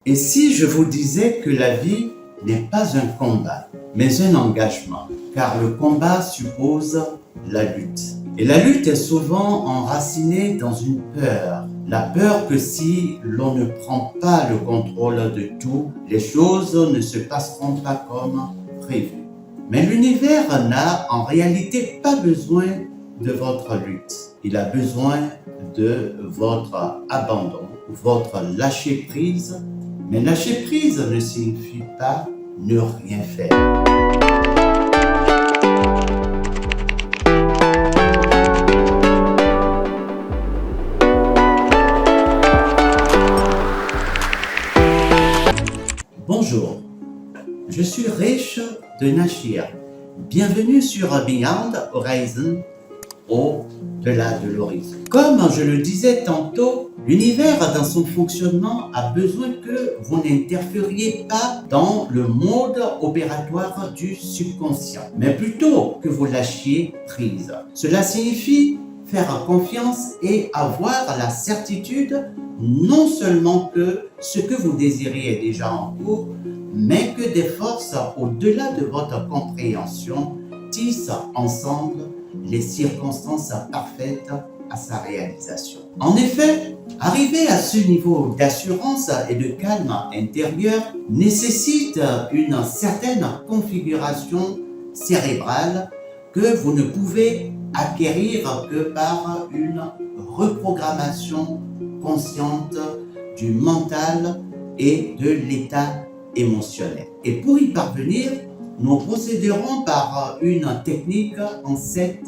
Et si je vous disais que la vie n'est pas un combat, mais un engagement, car le combat suppose la lutte. Et la lutte est souvent enracinée dans une peur. La peur que si l'on ne prend pas le contrôle de tout, les choses ne se passeront pas comme prévu. Mais l'univers n'a en réalité pas besoin de votre lutte. Il a besoin de votre abandon, votre lâcher-prise. Mais lâcher-prise ne signifie pas ne rien faire. Bonjour, je suis Riche de Nashir. Bienvenue sur Beyond Horizon, au-delà de l'horizon. Comme je le disais tantôt, l'univers dans son fonctionnement a besoin que vous n'interfériez pas dans le mode opératoire du subconscient, mais plutôt que vous lâchiez prise. Cela signifie faire confiance et avoir la certitude non seulement que ce que vous désirez est déjà en cours, mais que des forces au-delà de votre compréhension tissent ensemble les circonstances parfaites à sa réalisation. En effet, arriver à ce niveau d'assurance et de calme intérieur nécessite une certaine configuration cérébrale que vous ne pouvez acquérir que par une reprogrammation consciente du mental et de l'état émotionnel. Et pour y parvenir, nous procéderons par une technique en 7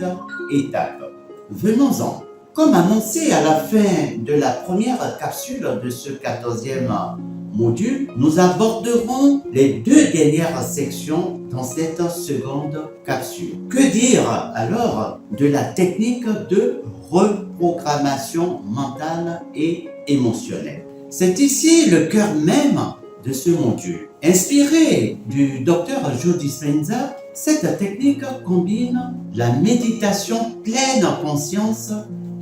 étapes. Venons-en. Comme annoncé à la fin de la première capsule de ce 14e module, nous aborderons les 2 dernières sections dans cette seconde capsule. Que dire alors de la technique de reprogrammation mentale et émotionnelle? C'est ici le cœur même de ce module. Inspiré du docteur Joe Dispenza, cette technique combine la méditation pleine conscience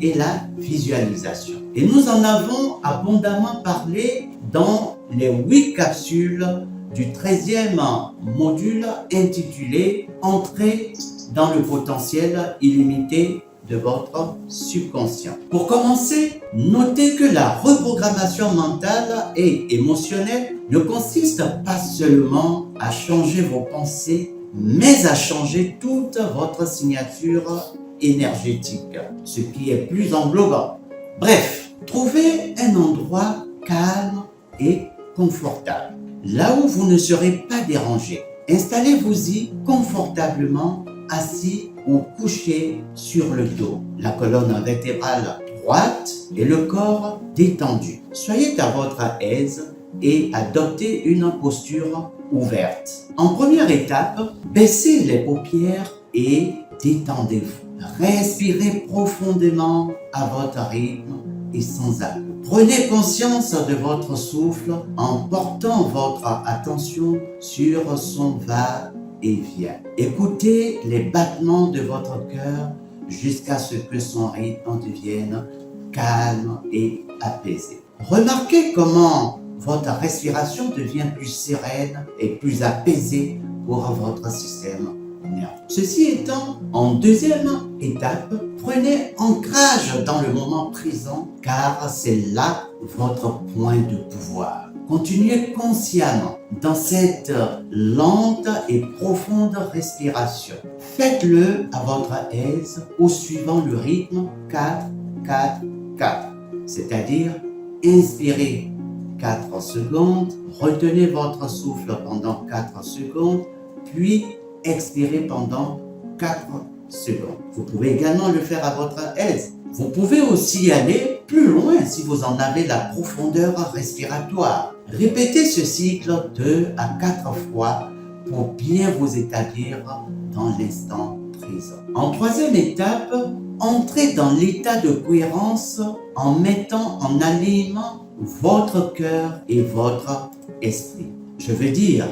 et la visualisation. Et nous en avons abondamment parlé dans les 8 capsules du 13e module intitulé « Entrer dans le potentiel illimité de votre subconscient ». Pour commencer, notez que la reprogrammation mentale et émotionnelle ne consiste pas seulement à changer vos pensées, mais à changer toute votre signature énergétique, ce qui est plus englobant. Bref, trouvez un endroit calme et confortable, là où vous ne serez pas dérangé. Installez-vous-y confortablement, assis ou couché sur le dos, la colonne vertébrale droite et le corps détendu. Soyez à votre aise et adoptez une posture ouverte. En première étape, baissez les paupières et détendez-vous. Respirez profondément à votre rythme et sans à-coups. Prenez conscience de votre souffle en portant votre attention sur son va-et-vient. Écoutez les battements de votre cœur jusqu'à ce que son rythme devienne calme et apaisé. Remarquez comment votre respiration devient plus sereine et plus apaisée pour votre système nerveux. Ceci étant, en deuxième étape, prenez ancrage dans le moment présent car c'est là votre point de pouvoir. Continuez consciemment dans cette lente et profonde respiration. Faites-le à votre aise ou suivant le rythme 4-4-4, c'est-à-dire inspirez 4 secondes, retenez votre souffle pendant 4 secondes, puis expirez pendant 4 secondes. Vous pouvez également le faire à votre aise. Vous pouvez aussi aller plus loin si vous en avez la profondeur respiratoire. Répétez ce cycle 2 à 4 fois pour bien vous établir dans l'instant présent. En troisième étape, entrez dans l'état de cohérence en mettant en alignement votre cœur et votre esprit. Je veux dire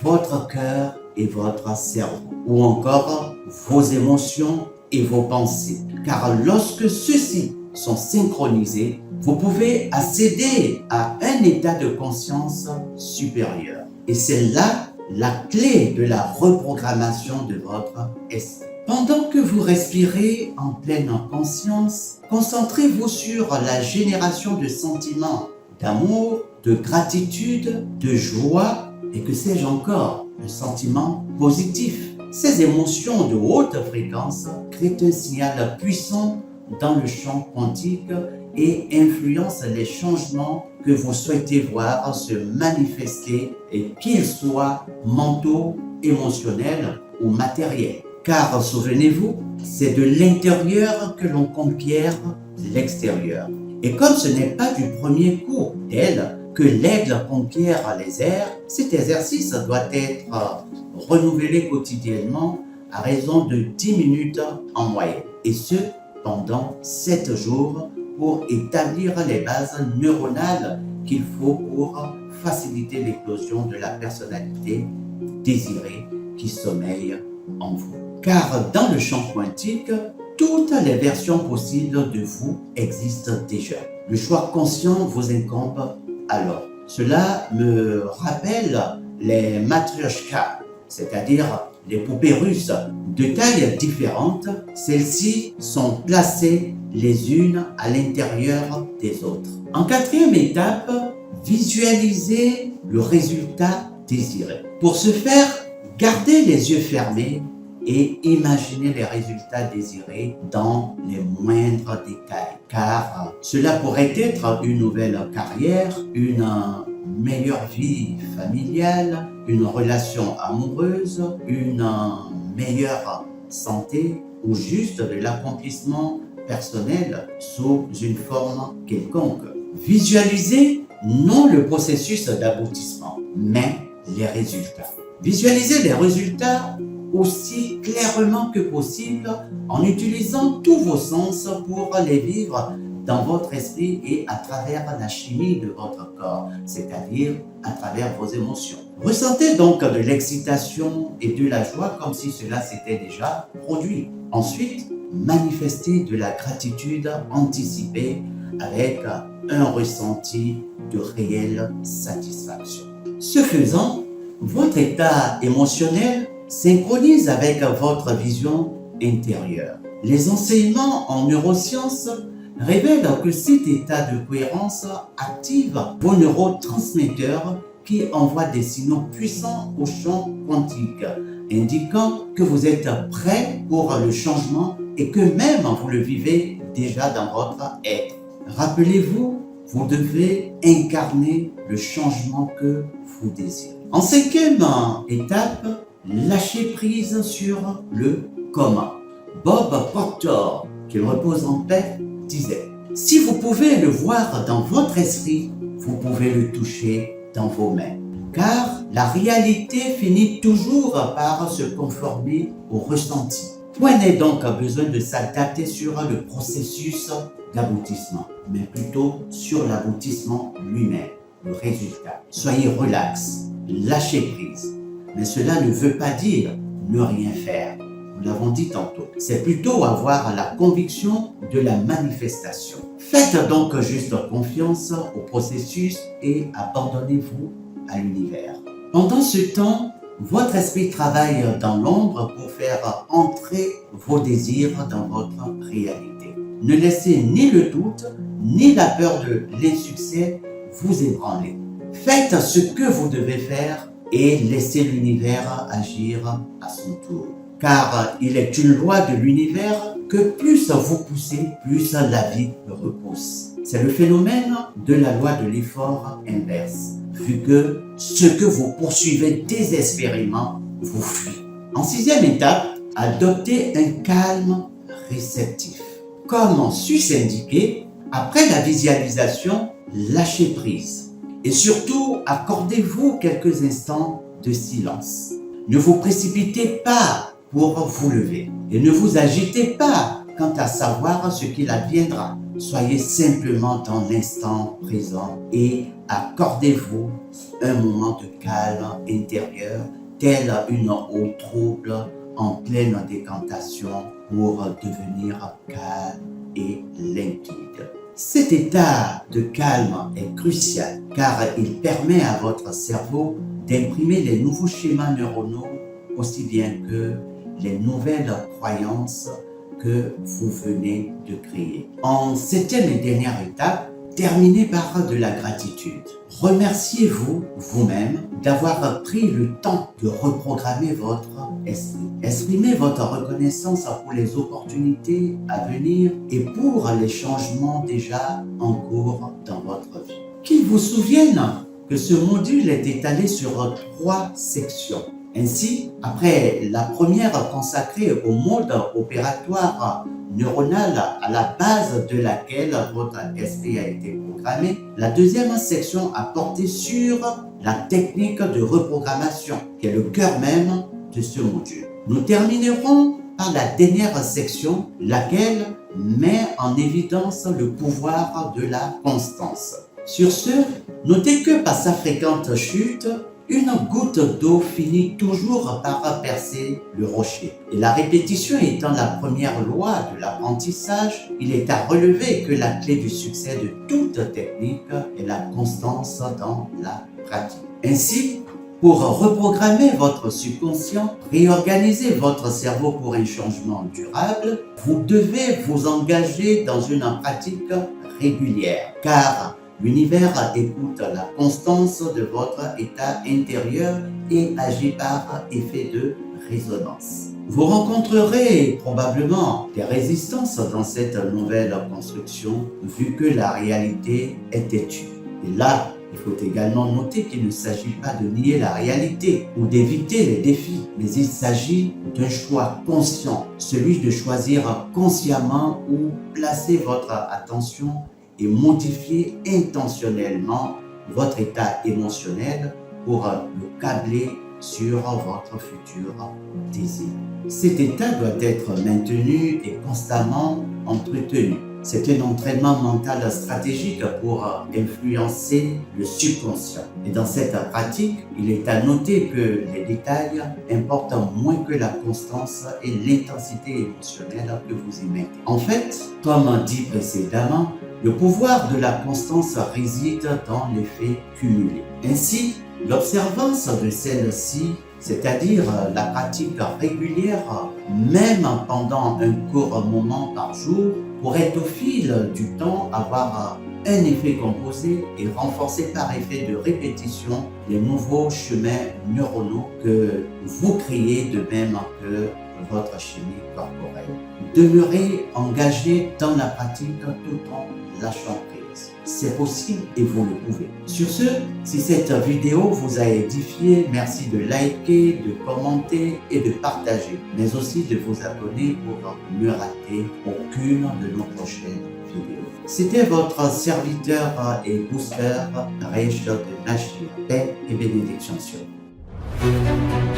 votre cœur et votre cerveau, ou encore vos émotions et vos pensées. Car lorsque ceux-ci sont synchronisés, vous pouvez accéder à un état de conscience supérieur. Et c'est là la clé de la reprogrammation de votre esprit. Pendant que vous respirez en pleine conscience, concentrez-vous sur la génération de sentiments d'amour, de gratitude, de joie et que sais-je encore, de sentiments positifs. Ces émotions de haute fréquence créent un signal puissant dans le champ quantique et influencent les changements que vous souhaitez voir se manifester et qu'ils soient mentaux, émotionnels ou matériels. Car souvenez-vous, c'est de l'intérieur que l'on conquiert l'extérieur. Et comme ce n'est pas du premier coup d'aile que l'aigle conquiert les airs, cet exercice doit être renouvelé quotidiennement à raison de 10 minutes en moyenne. Et ce, pendant 7 jours pour établir les bases neuronales qu'il faut pour faciliter l'éclosion de la personnalité désirée qui sommeille en vous. Car dans le champ quantique, toutes les versions possibles de vous existent déjà. Le choix conscient vous incombe alors. Cela me rappelle les matryoshkas, c'est-à-dire les poupées russes de tailles différentes. Celles-ci sont placées les unes à l'intérieur des autres. En quatrième étape, visualisez le résultat désiré. Pour ce faire, gardez les yeux fermés et imaginez les résultats désirés dans les moindres détails, car cela pourrait être une nouvelle carrière, une meilleure vie familiale, une relation amoureuse, une meilleure santé ou juste de l'accomplissement personnel sous une forme quelconque. Visualisez non le processus d'aboutissement, mais les résultats. Visualisez les résultats aussi clairement que possible en utilisant tous vos sens pour les vivre dans votre esprit et à travers la chimie de votre corps, c'est-à-dire à travers vos émotions. Ressentez donc de l'excitation et de la joie comme si cela s'était déjà produit. Ensuite, manifestez de la gratitude anticipée avec un ressenti de réelle satisfaction. Ce faisant, votre état émotionnel synchronise avec votre vision intérieure. Les enseignements en neurosciences révèlent que cet état de cohérence active vos neurotransmetteurs qui envoient des signaux puissants au champ quantique, indiquant que vous êtes prêt pour le changement et que même vous le vivez déjà dans votre être. Rappelez-vous, vous devez incarner le changement que vous désirez. En cinquième étape, lâchez prise sur le comment. Bob Proctor, qu'il repose en paix, disait « Si vous pouvez le voir dans votre esprit, vous pouvez le toucher dans vos mains. Car la réalité finit toujours par se conformer au ressenti. Point n'est donc besoin de s'adapter sur le processus d'aboutissement, mais plutôt sur l'aboutissement lui-même, le résultat. Soyez relax, lâchez prise. Mais cela ne veut pas dire ne rien faire. Nous l'avons dit tantôt. C'est plutôt avoir la conviction de la manifestation. Faites donc juste confiance au processus et abandonnez-vous à l'univers. Pendant ce temps, votre esprit travaille dans l'ombre pour faire entrer vos désirs dans votre réalité. Ne laissez ni le doute, ni la peur de l'insuccès vous ébranler. Faites ce que vous devez faire et laissez l'univers agir à son tour. Car il est une loi de l'univers que plus vous poussez, plus la vie repousse. C'est le phénomène de la loi de l'effort inverse, vu que ce que vous poursuivez désespérément vous fuit. En sixième étape, adoptez un calme réceptif. Comme sus indiqué, après la visualisation, lâchez prise. Et surtout, accordez-vous quelques instants de silence. Ne vous précipitez pas pour vous lever et ne vous agitez pas quant à savoir ce qu'il adviendra. Soyez simplement dans l'instant présent et accordez-vous un moment de calme intérieur, tel une eau trouble en pleine décantation pour devenir calme et limpide. Cet état de calme est crucial car il permet à votre cerveau d'imprimer les nouveaux schémas neuronaux aussi bien que les nouvelles croyances que vous venez de créer. En septième et dernière étape, terminez par de la gratitude. Remerciez-vous vous-même d'avoir pris le temps de reprogrammer votre esprit. Exprimez votre reconnaissance pour les opportunités à venir et pour les changements déjà en cours dans votre vie. Qu'il vous souvienne que ce module est étalé sur 3 sections. Ainsi, après la première consacrée au mode opératoire neuronal à la base de laquelle votre esprit a été programmé, la deuxième section a porté sur la technique de reprogrammation, qui est le cœur même de ce module. Nous terminerons par la dernière section, laquelle met en évidence le pouvoir de la constance. Sur ce, notez que par sa fréquente chute, une goutte d'eau finit toujours par percer le rocher. Et la répétition étant la première loi de l'apprentissage, il est à relever que la clé du succès de toute technique est la constance dans la pratique. Ainsi, pour reprogrammer votre subconscient, réorganiser votre cerveau pour un changement durable, vous devez vous engager dans une pratique régulière, car l'univers écoute la constance de votre état intérieur et agit par effet de résonance. Vous rencontrerez probablement des résistances dans cette nouvelle construction, vu que la réalité est têtue. Et là, il faut également noter qu'il ne s'agit pas de nier la réalité ou d'éviter les défis, mais il s'agit d'un choix conscient, celui de choisir consciemment où placer votre attention et modifier intentionnellement votre état émotionnel pour le câbler sur votre futur désir. Cet état doit être maintenu et constamment entretenu. C'est un entraînement mental stratégique pour influencer le subconscient. Et dans cette pratique, il est à noter que les détails importent moins que la constance et l'intensité émotionnelle que vous y mettez. En fait, comme dit précédemment, le pouvoir de la constance réside dans l'effet cumulé. Ainsi, l'observance de celle-ci, c'est-à-dire la pratique régulière, même pendant un court moment par jour, pourrait au fil du temps avoir un effet composé et renforcer par effet de répétition les nouveaux chemins neuronaux que vous créez de même que votre chimie corporelle. Demeurez engagé dans la pratique tout en lâchant prise. C'est possible et vous le pouvez. Sur ce, si cette vidéo vous a édifié, merci de liker, de commenter et de partager, mais aussi de vous abonner pour ne rater aucune de nos prochaines vidéos. C'était votre serviteur et booster Reich de Nashville. Paix et bénédiction sur vous.